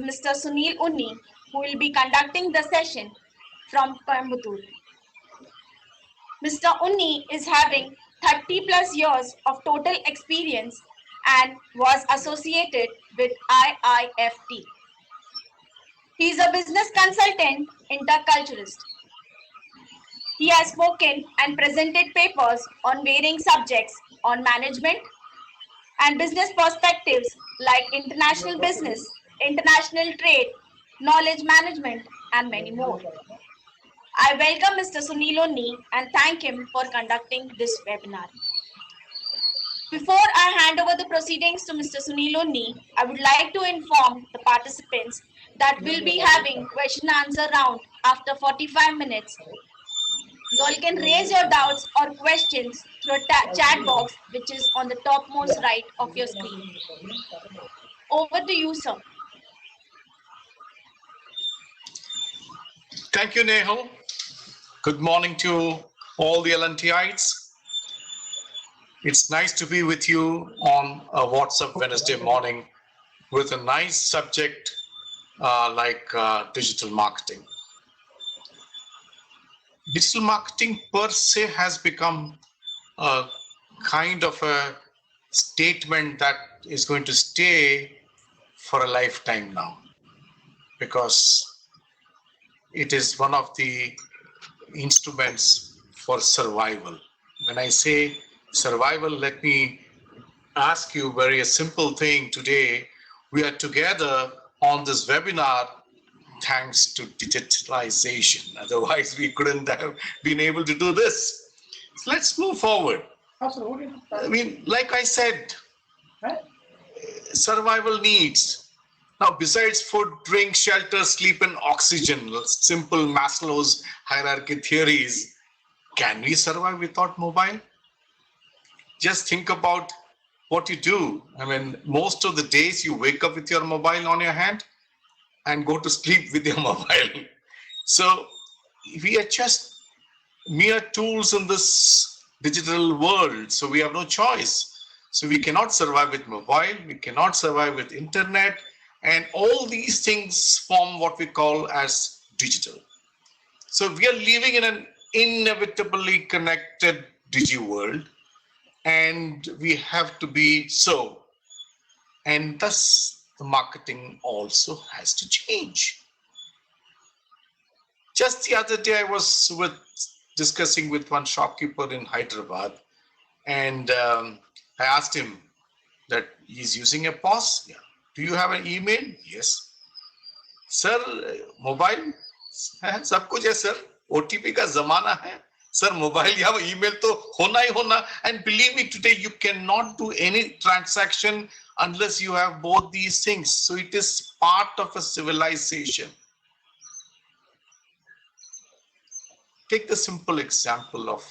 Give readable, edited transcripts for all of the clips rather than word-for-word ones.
Mr. Sunil Unni, who will be conducting the session from Coimbatore. Mr. Unni is having 30 plus years of total experience and was associated with IIFT. He is a business consultant, interculturalist. He has spoken and presented papers on varying subjects on management and business perspectives like international business, international trade, knowledge management, and many more. I welcome Mr. Sunil Unni and thank him for conducting this webinar. Before I hand over the proceedings to Mr. Sunil Unni, I would like to inform the participants that we'll be having question answer round after 45 minutes. You all can raise your doubts or questions through a chat box which is on the topmost right of your screen. Over to you, sir. Thank you, Nehal. Good morning to all the LNTites. It's nice to be with you on a WhatsApp Wednesday morning with a nice subject like digital marketing. Digital marketing per se has become a kind of a statement that is going to stay for a lifetime now, because it is one of the instruments for survival. When I say survival, let me ask you very simple thing today. We are together on this webinar thanks to digitalization. Otherwise, we couldn't have been able to do this. So let's move forward. I mean, like I said, survival needs. Now, besides food, drink, shelter, sleep, and oxygen, simple Maslow's hierarchy theories, can we survive without mobile? Just think about what you do. I mean, most of the days you wake up with your mobile on your hand and go to sleep with your mobile. So we are just mere tools in this digital world. So we have no choice. So we cannot survive with mobile. We cannot survive with internet. And all these things form what we call as digital. So we are living in an inevitably connected digi world, and we have to be so. And thus the marketing also has to change. Just the other day, I was discussing with one shopkeeper in Hyderabad, and I asked him that he's using a POS. Yeah. Do you have an email? Yes. Sir, mobile? सब कुछ है sir. OTP का जमाना है. Sir, mobile या email तो होना ही होना. And believe me, today you cannot do any transaction unless you have both these things. So it is part of a civilization. Take the simple example of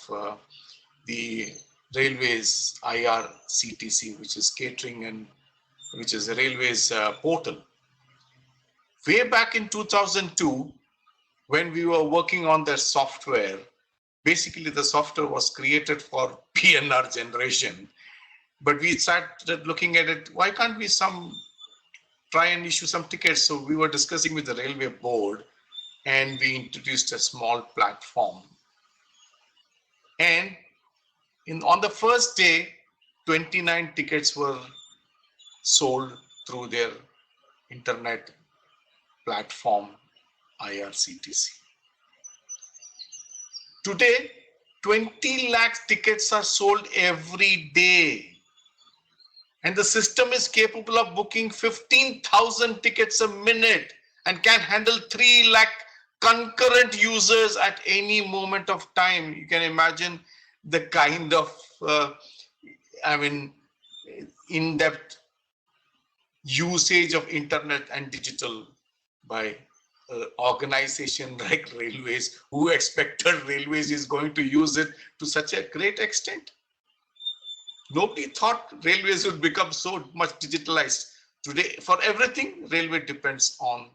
the railways IRCTC, which is catering and which is a railways portal. Way back in 2002, when we were working on their software, basically the software was created for PNR generation. But we started looking at it, why can't we try and issue some tickets? So we were discussing with the railway board, and we introduced a small platform. And on the first day, 29 tickets were sold through their internet platform IRCTC. Today, 20 lakh tickets are sold every day. And the system is capable of booking 15,000 tickets a minute and can handle 3 lakh concurrent users at any moment of time. You can imagine the kind of, in-depth usage of internet and digital by organization like railways, who expected railways is going to use it to such a great extent. Nobody thought railways would become so much digitalized. Today, for everything, railway depends on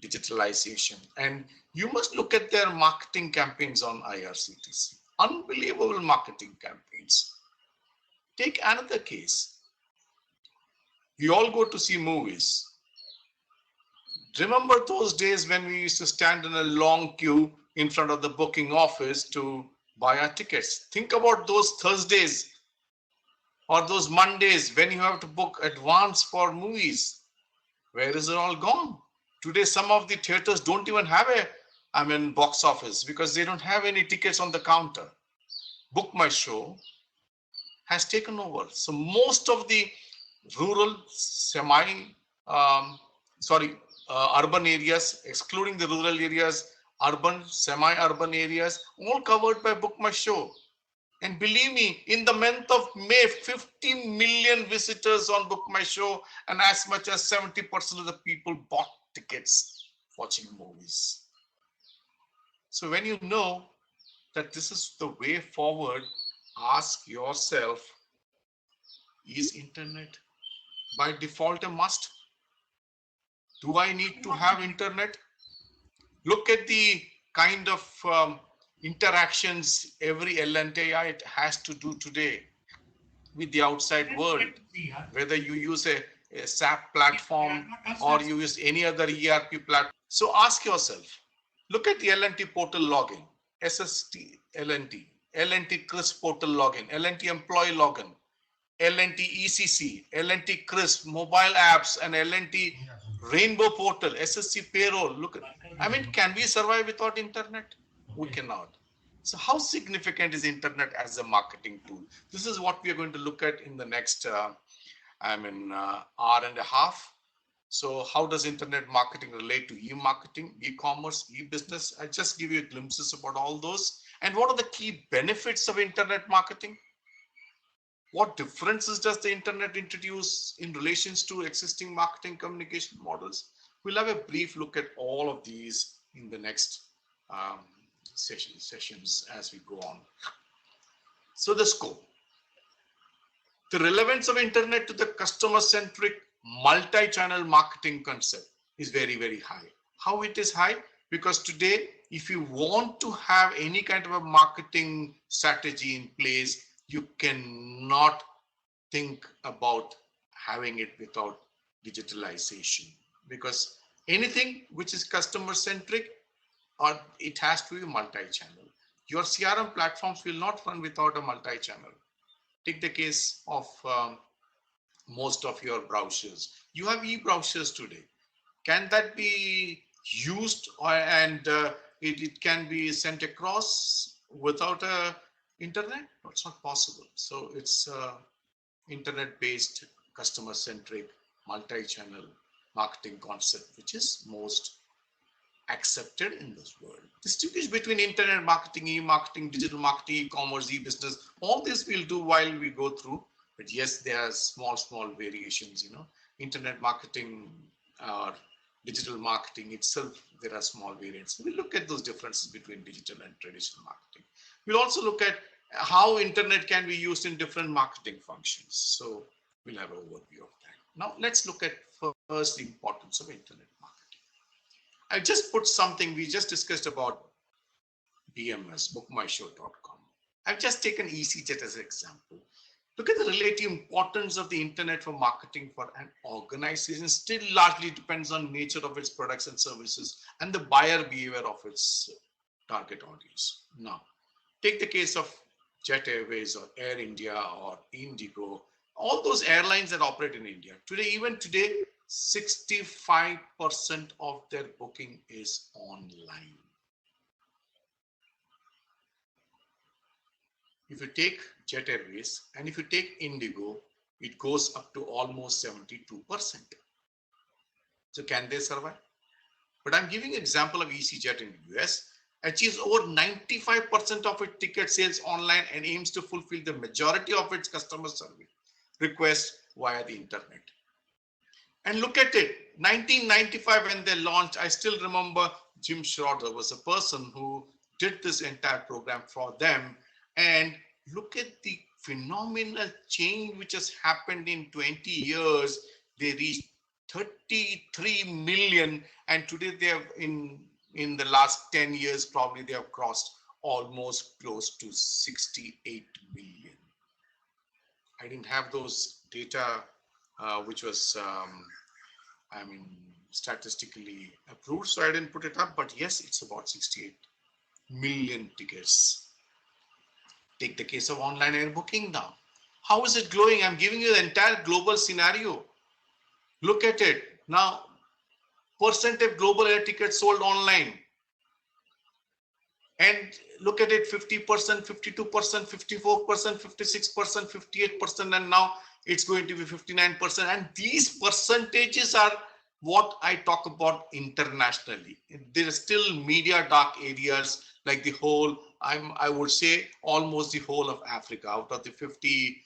digitalization. And you must look at their marketing campaigns on IRCTC. Unbelievable marketing campaigns. Take another case. We all go to see movies. Remember those days when we used to stand in a long queue in front of the booking office to buy our tickets? Think about those Thursdays or those Mondays when you have to book advance for movies. Where is it all gone? Today, some of the theaters don't even have box office because they don't have any tickets on the counter. Book My Show has taken over. So most of the rural, um, sorry, urban areas, excluding the rural areas, urban, semi-urban areas, all covered by Book My Show. And believe me, in the month of May, 50 million visitors on Book My Show, and as much as 70% of the people bought tickets watching movies. So when you know that this is the way forward, ask yourself, is internet by default a must? Do I need to have internet? Look at the kind of interactions every L&TI has to do today with the outside world, whether you use a SAP platform or you use any other ERP platform. So ask yourself, look at the L&T portal login, SST L&T, L&T CRISP portal login, L&T employee login, L&T ECC, L&T CRISP, mobile apps, and L&T Rainbow portal, SSC payroll. Look at, can we survive without internet? We cannot. So how significant is internet as a marketing tool? This is what we are going to look at in the next, hour and a half. So how does internet marketing relate to e-marketing, e-commerce, e-business? I just give you glimpses about all those. And what are the key benefits of internet marketing? What differences does the internet introduce in relations to existing marketing communication models? We'll have a brief look at all of these in the next sessions as we go on. So the scope. The relevance of internet to the customer-centric multi-channel marketing concept is very, very high. How it is high? Because today, if you want to have any kind of a marketing strategy in place, you cannot think about having it without digitalization, because anything which is customer centric, or it has to be multi-channel. Your CRM platforms will not run without a multi-channel. Take the case of most of your browsers. You have e-browsers today. Can that be used it can be sent across without a internet? No, it's not possible. So it's internet-based, customer-centric, multi-channel marketing concept, which is most accepted in this world. Distinguish between internet marketing, e-marketing, digital marketing, e-commerce, e-business, all this we'll do while we go through. But yes, there are small variations, internet marketing or digital marketing itself, there are small variants. We'll look at those differences between digital and traditional marketing. We'll also look at how internet can be used in different marketing functions. So we'll have an overview of that. Now let's look at first the importance of internet marketing. I just put something we just discussed about BMS, bookmyshow.com. I've just taken EasyJet as an example. Look at the relative importance of the internet for marketing for an organization. Still largely depends on nature of its products and services and the buyer behavior of its target audience. Now, take the case of Jet Airways or Air India or Indigo, all those airlines that operate in India. Even today, 65% of their booking is online. If you take Jet Airways and if you take Indigo, it goes up to almost 72%. So can they survive? But I'm giving an example of EasyJet in the US, achieves over 95% of its ticket sales online and aims to fulfill the majority of its customer service requests via the internet. And look at it, 1995 when they launched, I still remember Jim Schroeder was a person who did this entire program for them. And look at the phenomenal change which has happened in 20 years. They reached 33 million, and today they have in the last 10 years, probably they have crossed almost close to 68 million. I didn't have those data, which was, statistically approved, so I didn't put it up, but yes, it's about 68 million tickets. Take the case of online air booking now. How is it growing? I'm giving you the entire global scenario. Look at it. Now, percent of global air tickets sold online. And look at it, 50%, 52%, 54%, 56%, 58%, and now it's going to be 59%. And these percentages are what I talk about internationally. There are still media dark areas like the whole, I would say almost the whole of Africa. Out of the 52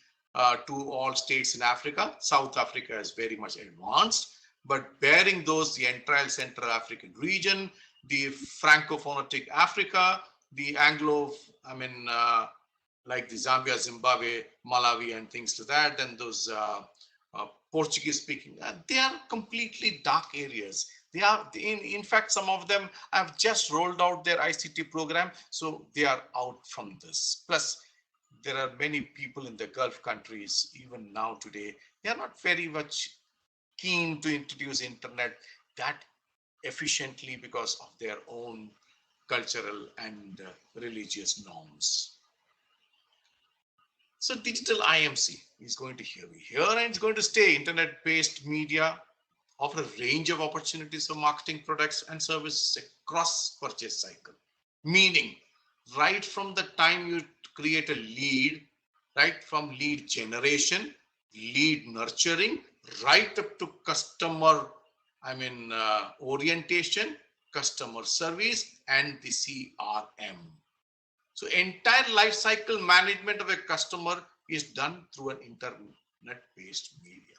all states in Africa, South Africa is very much advanced. But bearing those, the entire Central African region, the Francophonetic Africa, the Anglo, like the Zambia, Zimbabwe, Malawi, and things to that, then those Portuguese speaking, they are completely dark areas. They are, in fact, some of them have just rolled out their ICT program, so they are out from this. Plus, there are many people in the Gulf countries, even now today, they are not very much keen to introduce internet that efficiently because of their own cultural and religious norms. So digital IMC is going to be here and it's going to stay. Internet-based media offer a range of opportunities for marketing products and services across purchase cycle. Meaning, right from the time you create a lead, right from lead generation, lead nurturing, right up to customer, orientation, customer service, and the CRM. So entire life cycle management of a customer is done through an internet-based media.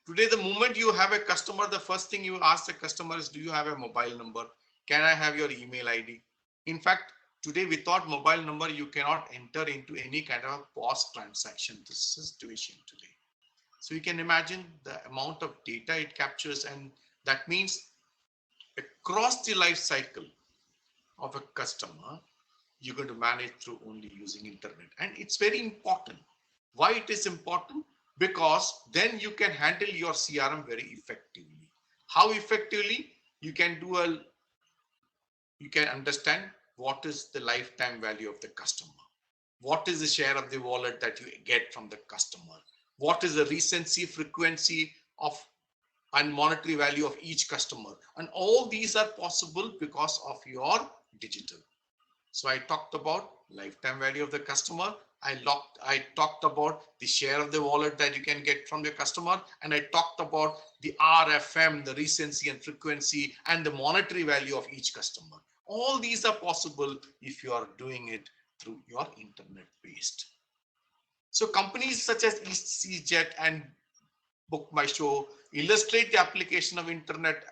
Today, the moment you have a customer, the first thing you ask the customer is, do you have a mobile number? Can I have your email ID? In fact, today without mobile number, you cannot enter into any kind of a POS transaction. This is situation today. So you can imagine the amount of data it captures, and that means across the life cycle of a customer, you're going to manage through only using internet. And it's very important. Why it is important? Because then you can handle your CRM very effectively. How effectively? You can understand what is the lifetime value of the customer. What is the share of the wallet that you get from the customer? What is the recency, frequency of and monetary value of each customer? And all these are possible because of your digital. So I talked about lifetime value of the customer. I talked about the share of the wallet that you can get from your customer. And I talked about the RFM, the recency and frequency, and the monetary value of each customer. All these are possible if you are doing it through your internet based. So companies such as EasyJet and Book My Show illustrate the application of internet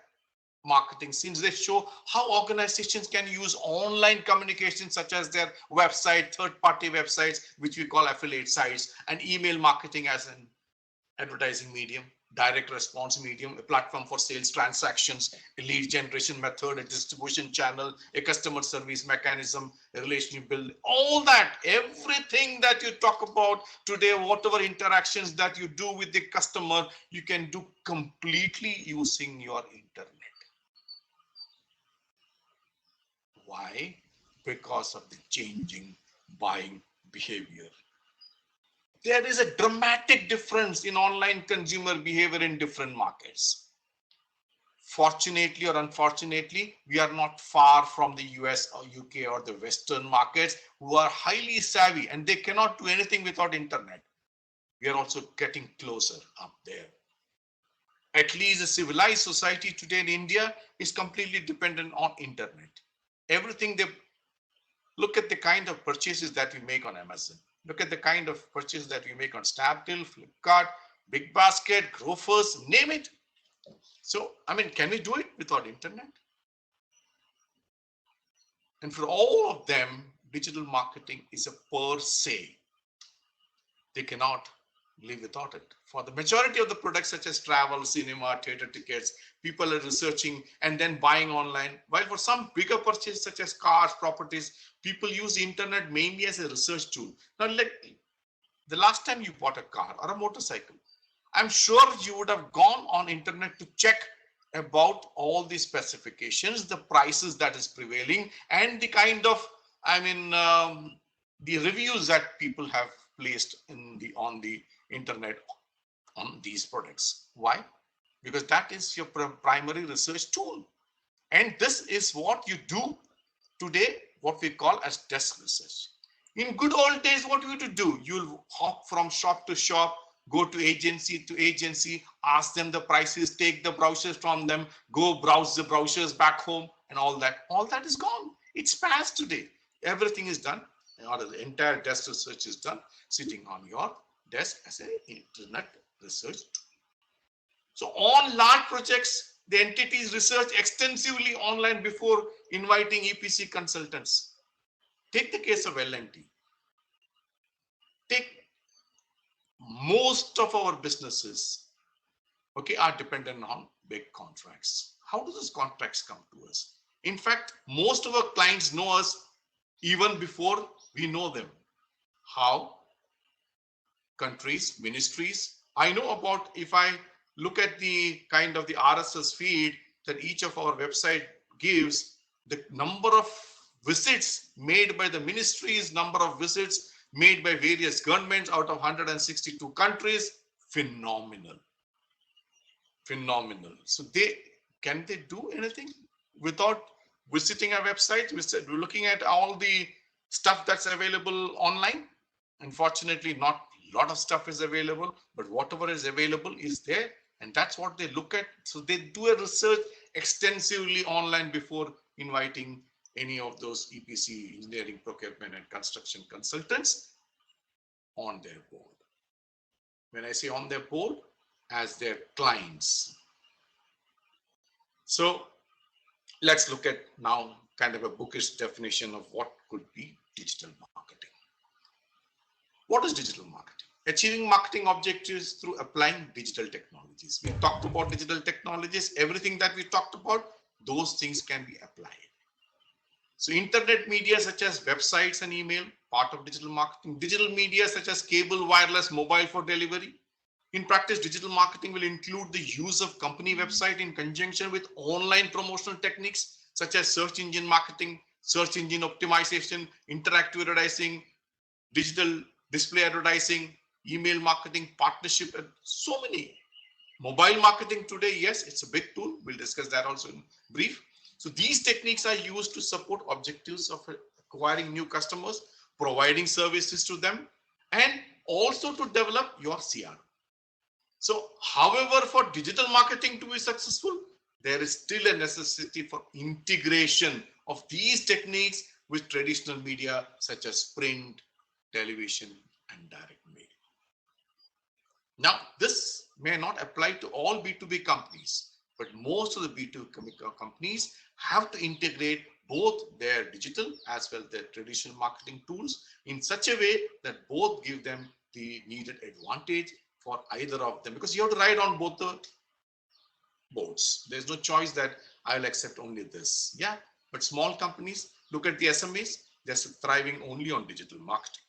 marketing, since they show how organizations can use online communication such as their website, third-party websites, which we call affiliate sites, and email marketing as an advertising medium, direct response medium, a platform for sales transactions, a lead generation method, a distribution channel, a customer service mechanism, a relationship build, all that, everything that you talk about today, whatever interactions that you do with the customer, you can do completely using your internet. Why? Because of the changing buying behavior. There is a dramatic difference in online consumer behavior in different markets. Fortunately or unfortunately, we are not far from the US or UK or the Western markets who are highly savvy and they cannot do anything without internet. We are also getting closer up there. At least a civilized society today in India is completely dependent on internet. Everything they look at the kind of purchases that we make on Amazon. Look at the kind of purchases that we make on Snapdeal, Flipkart, Big Basket, Grofers, name it. So, can we do it without internet? And for all of them, digital marketing is a per se. They cannot live without it. For the majority of the products such as travel, cinema, theater tickets, people are researching and then buying online. While for some bigger purchases such as cars, properties, people use the internet mainly as a research tool. Now, the last time you bought a car or a motorcycle, I'm sure you would have gone on internet to check about all the specifications, the prices that is prevailing, and the kind of, the reviews that people have placed on the internet on these products. Why? Because that is your primary research tool. And this is what you do today, what we call as desk research. In good old days, what you to do? You'll hop from shop to shop, go to agency, ask them the prices, take the brochures from them, go browse the brochures back home, and all that. All that is gone. It's past today. Everything is done, or the entire desk research is done sitting on your desk as an internet research tool. So on large projects, the entities research extensively online before inviting EPC consultants. Take the case of L&T. Take most of our businesses, okay, are dependent on big contracts. How do those contracts come to us? In fact, most of our clients know us even before we know them. How? Countries, ministries. I know about, if I look at the kind of the RSS feed that each of our website gives, the number of visits made by the ministries, number of visits made by various governments out of 162 countries, phenomenal. So can they do anything without visiting a website? We're looking at all the stuff that's available online. Unfortunately, not a lot of stuff is available, but whatever is available is there, and that's what they look at. So they do a research extensively online before inviting any of those EPC, engineering, procurement, and construction consultants on their board. When I say on their board, as their clients. So let's look at now kind of a bookish definition of what could be digital marketing. What is digital marketing? Achieving marketing objectives through applying digital technologies. We talked about digital technologies. Everything that we talked about, those things can be applied. So internet media such as websites and email, part of digital marketing. Digital media such as cable, wireless, mobile for delivery. In practice, digital marketing will include the use of company website in conjunction with online promotional techniques such as search engine marketing, search engine optimization, interactive advertising, digital display advertising, email marketing, partnership, and so many. Mobile marketing today, yes, it's a big tool. We'll discuss that also in brief. So these techniques are used to support objectives of acquiring new customers, providing services to them, and also to develop your CRM. So, however, for digital marketing to be successful, there is still a necessity for integration of these techniques with traditional media such as print, television, and direct mail. Now, this may not apply to all B2B companies, but most of the B2B companies have to integrate both their digital as well as their traditional marketing tools in such a way that both give them the needed advantage for either of them, because you have to ride on both the boats. There's no choice that I'll accept only this. Yeah, but small companies, look at the SMEs, they're thriving only on digital marketing.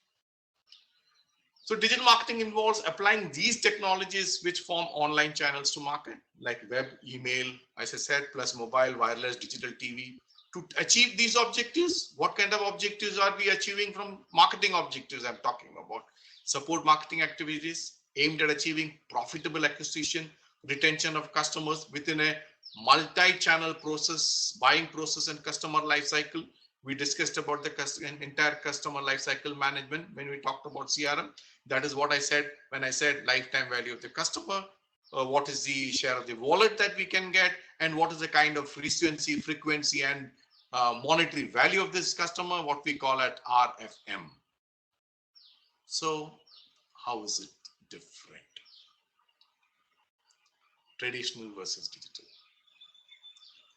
So digital marketing involves applying these technologies which form online channels to market, like web, email, as I said, plus mobile, wireless, digital TV. To achieve these objectives, what kind of objectives are we achieving from marketing objectives I'm talking about? Support marketing activities aimed at achieving profitable acquisition, retention of customers within a multi-channel process, buying process, and customer life cycle. We discussed about the entire customer life cycle management when we talked about CRM. That is what I said when I said lifetime value of the customer, what is the share of the wallet that we can get, and what is the kind of frequency, and monetary value of this customer, what we call at RFM. So how is it different? Traditional versus digital.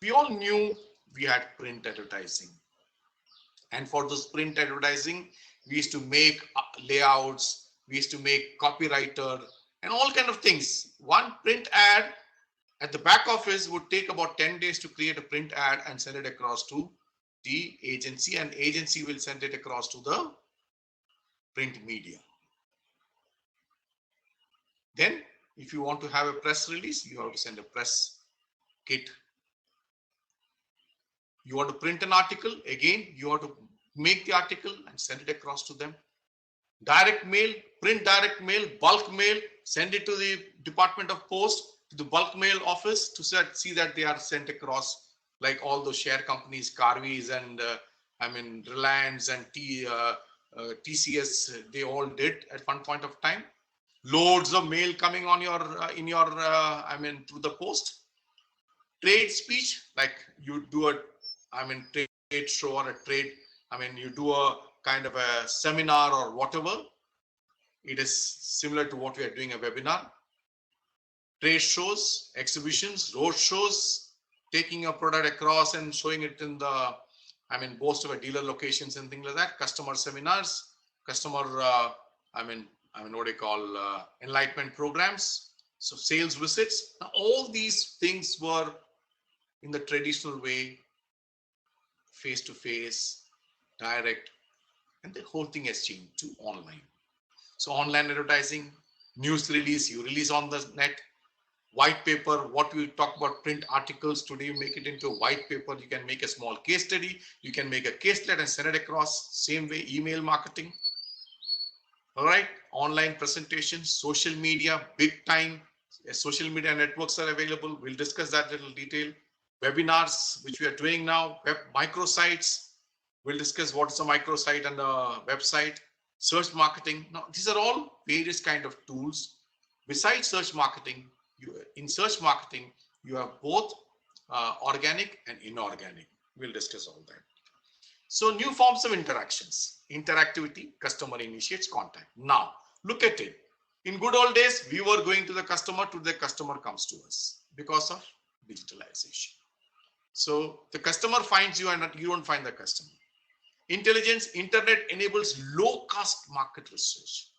We all knew we had print advertising. And for those print advertising, we used to make layouts, we used to make copywriter and all kind of things. One print ad at the back office would take about 10 days to create a print ad and send it across to the agency, and agency will send it across to the print media. Then if you want to have a press release, you have to send a press kit. You want to print an article, again, you have to make the article and send it across to them. Direct mail, print direct mail, bulk mail, send it to the Department of Post, to the bulk mail office to see that they are sent across, like all those share companies, Carveys and Reliance and TCS, they all did at one point of time. Loads of mail coming on your through the post. Trade speech, like you do a trade show or a trade, you do a kind of a seminar or whatever. It is similar to what we are doing, a webinar. Trade shows, exhibitions, road shows, taking a product across and showing it in the most of our dealer locations and things like that. Customer seminars, customer what do you call enlightenment programs, so sales visits. Now, all these things were in the traditional way, face to face, direct, and the whole thing has changed to online. So online advertising, news release, you release on the net. White paper, what we talk about print articles, today you make it into a white paper. You can make a small case study, you can make a caselet and send it across. Same way, email marketing. All right, online presentations, social media, big time. Social media networks are available. We'll discuss that in little detail. Webinars, which we are doing now, web microsites. We'll discuss what is a microsite and a website. Search marketing. Now, these are all various kind of tools. Besides search marketing, in search marketing, you have both organic and inorganic. We'll discuss all that. So new forms of interactions, interactivity, customer initiates contact. Now, look at it. In good old days, we were going to the customer, the customer comes to us because of digitalization. So the customer finds you and you don't find the customer. Intelligence, internet enables low cost market research.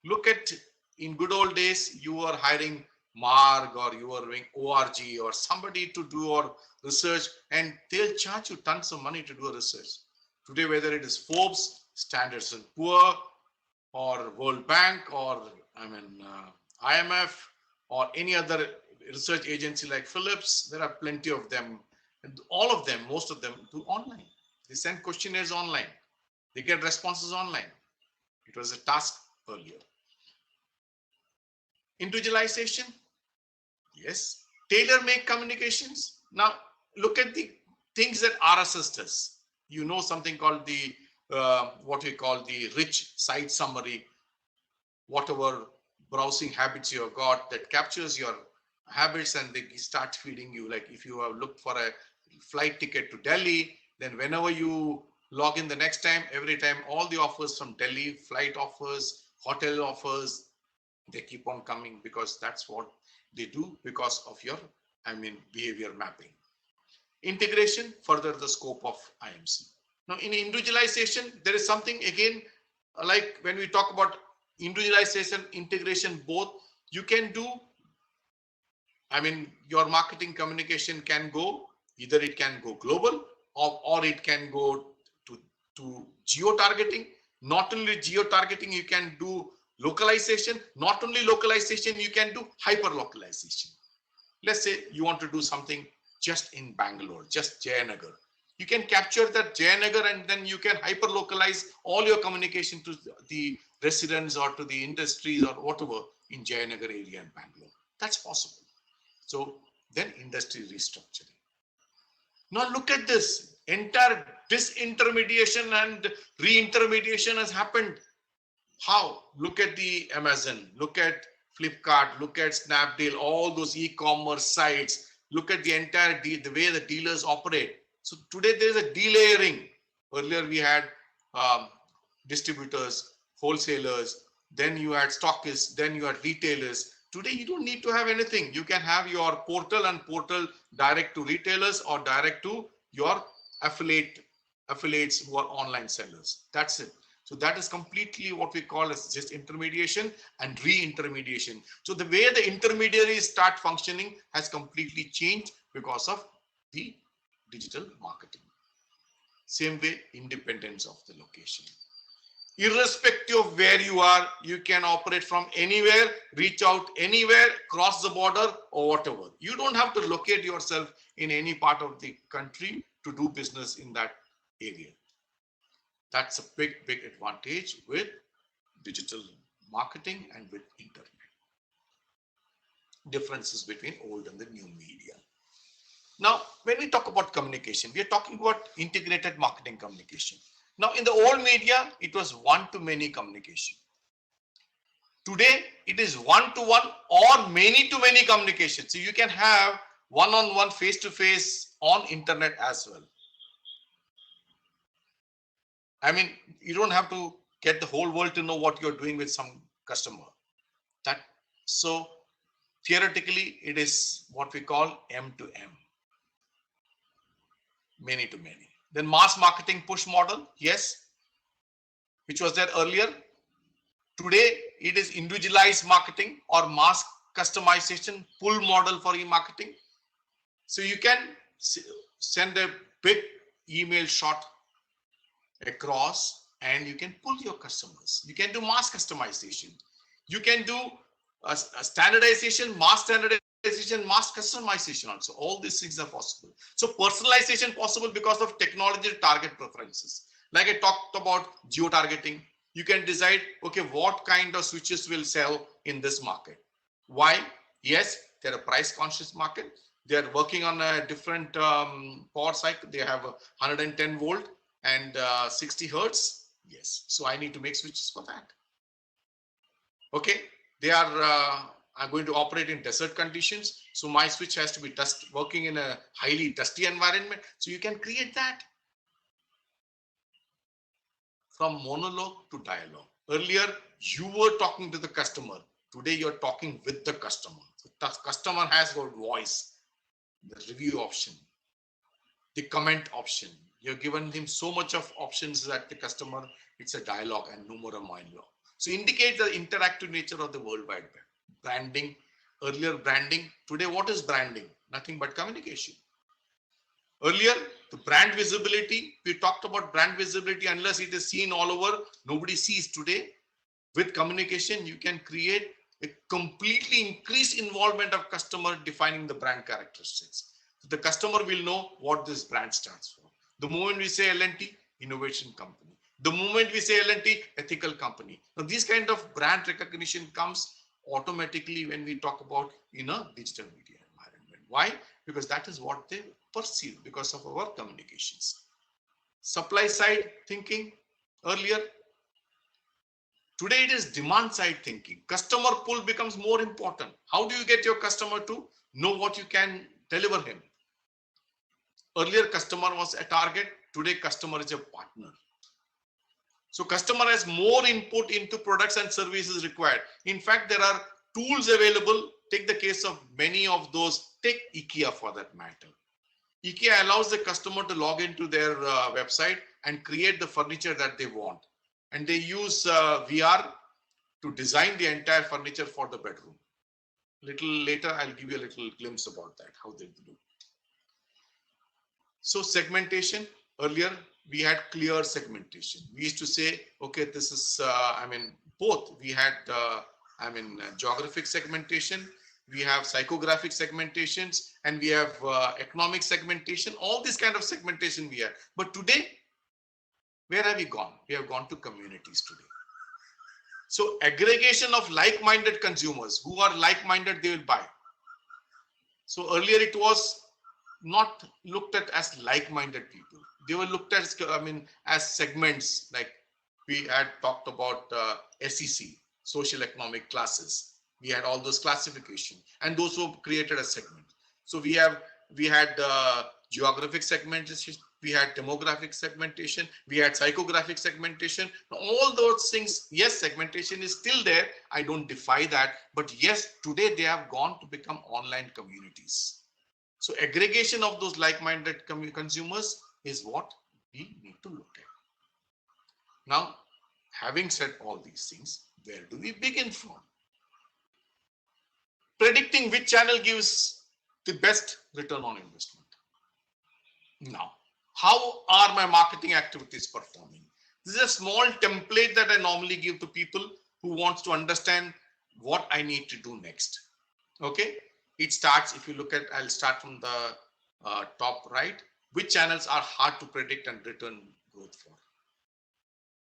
Look at, in good old days, you were hiring Marg or you were doing ORG or somebody to do your research and they'll charge you tons of money to do a research. Today, whether it is Forbes, Standards and Poor, or World Bank, or IMF, or any other research agency like Philips, there are plenty of them. And all of them, most of them, do online. They send questionnaires online. They get responses online. It was a task earlier. Individualization, yes. Tailor-made communications. Now, look at the things that RSS does. You know something called the, what we call the rich site summary, whatever browsing habits you have got that captures your habits and they start feeding you. Like if you have looked for a flight ticket to Delhi, then whenever you log in the next time, every time, all the offers from Delhi, flight offers, hotel offers, they keep on coming because that's what they do because of your, behavior mapping. Integration, further the scope of IMC. Now in individualization, there is something again, like when we talk about individualization, integration, both, you can do, your marketing communication can go, either it can go global or it can go to geo-targeting. Not only geo-targeting, you can do localization. Not only localization, you can do hyper-localization. Let's say you want to do something just in Bangalore, just Jayanagar. You can capture that Jayanagar and then you can hyper-localize all your communication to the residents or to the industries or whatever in Jayanagar area in Bangalore. That's possible. So then industry restructuring. Now look at this. Entire disintermediation and reintermediation has happened. How? Look at the Amazon, look at Flipkart, look at Snapdeal, all those e-commerce sites. Look at the entire the way the dealers operate. So today there is a delayering. Earlier we had distributors, wholesalers, then you had stockists, then you had retailers. Today you don't need to have anything. You can have your portal and portal direct to retailers or direct to your affiliates who are online sellers. That's it. So that is completely what we call as just intermediation and re-intermediation. So the way the intermediaries start functioning has completely changed because of the digital marketing. Same way, independence of the location. Irrespective of where you are, you can operate from anywhere, reach out anywhere, cross the border or whatever. You don't have to locate yourself in any part of the country to do business in that area. That's a big advantage with digital marketing and with internet. Differences between old and the new media. Now, when we talk about communication, we are talking about integrated marketing communication. Now, in the old media, it was one-to-many communication. Today, it is one-to-one or many-to-many communication. So you can have one-on-one, face-to-face on internet as well. I mean, you don't have to get the whole world to know what you're doing with some customer. So theoretically, it is what we call M2M. Many to many. Then mass marketing push model, yes, which was there earlier. Today, it is individualized marketing or mass customization pull model for e-marketing. So you can send a big email shot across and you can pull your customers. You can do mass customization. You can do a standardization, mass customization also. All these things are possible. So personalization possible because of technology target preferences. Like I talked about geo-targeting, you can decide, okay, what kind of switches will sell in this market. Why? Yes, they're a price conscious market. They're working on a different power cycle. They have 110 volt and 60 hertz. Yes, so I need to make switches for that. Okay, they are going to operate in desert conditions. So my switch has to be working in a highly dusty environment. So you can create that. From monologue to dialogue. Earlier, you were talking to the customer. Today, you're talking with the customer. So the customer has got voice, the review option, the comment option. You've given him so much of options that the customer, it's a dialogue and no more a monologue. So indicate the interactive nature of the World Wide Web. Branding, earlier branding. Today, what is branding? Nothing but communication. Earlier, the brand visibility, we talked about brand visibility. Unless it is seen all over, nobody sees. Today. With communication, you can create a completely increased involvement of customer defining the brand characteristics. So the customer will know what this brand stands for. The moment we say L&T, innovation company. The moment we say L&T, ethical company. Now, this kind of brand recognition comes automatically when we talk about in a digital media environment. Why? Because that is what they perceive because of our communications. Supply side thinking earlier. Today it is demand side thinking. Customer pull becomes more important. How do you get your customer to know what you can deliver him? Earlier customer was a target. Today customer is a partner. So customer has more input into products and services required. In fact, there are tools available. Take the case of many of those. Take IKEA for that matter. IKEA allows the customer to log into their website and create the furniture that they want. And they use VR to design the entire furniture for the bedroom. Little later, I'll give you a little glimpse about that, how they do. So segmentation, earlier we had clear segmentation. We used to say, okay, this is, both. We had, geographic segmentation, we have psychographic segmentations, and we have economic segmentation. All this kind of segmentation we had. But today, where have we gone? We have gone to communities today. So aggregation of like-minded consumers who are like-minded, they will buy. So earlier it was not looked at as like-minded people. They were looked at as segments, like we had talked about SEC, social economic classes. We had all those classification and those who created a segment. So we had geographic segmentation, we had demographic segmentation, we had psychographic segmentation. All those things, yes, segmentation is still there. I don't defy that. But yes, today they have gone to become online communities. So aggregation of those like-minded consumers is what we need to look at. Now, having said all these things, where do we begin from? Predicting which channel gives the best return on investment. Now, how are my marketing activities performing? This is a small template that I normally give to people who wants to understand what I need to do next. Okay, it starts, if you look at, I'll start from the top right. Which channels are hard to predict and return growth for?